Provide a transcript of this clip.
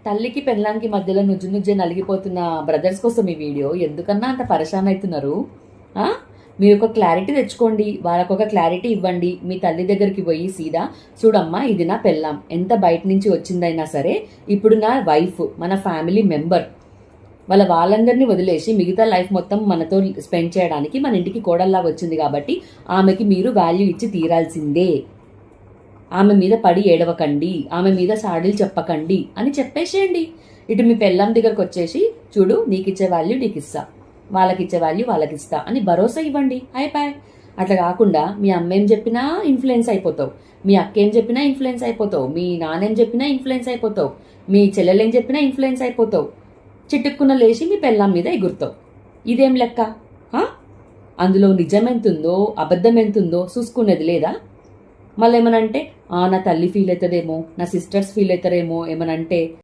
తల్లికి పెళ్ళానికి మధ్యలో నుజ్జు నుజ్జే నలిగిపోతున్న బ్రదర్స్ కోసం ఈ వీడియో. ఎందుకన్నా అంత పరేషాన్ అవుతున్నారు? మీరు ఒక క్లారిటీ తెచ్చుకోండి, వాళ్ళకు ఒక క్లారిటీ ఇవ్వండి. మీ తల్లి దగ్గరికి పోయి సీదా, చూడమ్మా ఇది నా పెళ్ళాం, ఎంత బయట నుంచి వచ్చిందైనా సరే ఇప్పుడు నా వైఫ్, మన ఫ్యామిలీ మెంబర్. వాళ్ళందరినీ వదిలేసి మిగతా లైఫ్ మొత్తం మనతో స్పెండ్ చేయడానికి మన ఇంటికి కోడల్లాగా వచ్చింది కాబట్టి ఆమెకి మీరు వాల్యూ ఇచ్చి తీరాల్సిందే. ఆమె మీద పడి ఏడవకండి, ఆమె మీద సాడీలు చెప్పకండి అని చెప్పేసేయండి. ఇటు మీ పెళ్ళాం దగ్గరకు వచ్చేసి, చూడు నీకిచ్చే వాల్యూ నీకు ఇస్తా, వాళ్ళకిచ్చే వాల్యూ వాళ్ళకిస్తా అని భరోసా ఇవ్వండి. అయిపోయి. అట్లా కాకుండా మీ అమ్మ ఏం చెప్పినా ఇన్ఫ్లుయెన్స్ అయిపోతావు, మీ అక్క ఏం చెప్పినా ఇన్ఫ్లుయెన్స్ అయిపోతావు, మీ నాన్న ఏం చెప్పినా ఇన్ఫ్లుయెన్స్ అయిపోతావు, మీ చెల్లెలు ఏం చెప్పినా ఇన్ఫ్లుయెన్స్ అయిపోతావు. చిట్టుక్కున లేచి మీ పెళ్ళాం మీద ఎగురుతావు. ఇదేం లెక్క? అందులో నిజం ఎంతుందో అబద్ధం ఎంతుందో చూసుకునేది లేదా? మళ్ళీ ఏమనంటే నా తల్లి ఫీల్ అవుతుందేమో, నా సిస్టర్స్ ఫీల్ అవుతారేమో ఏమనంటే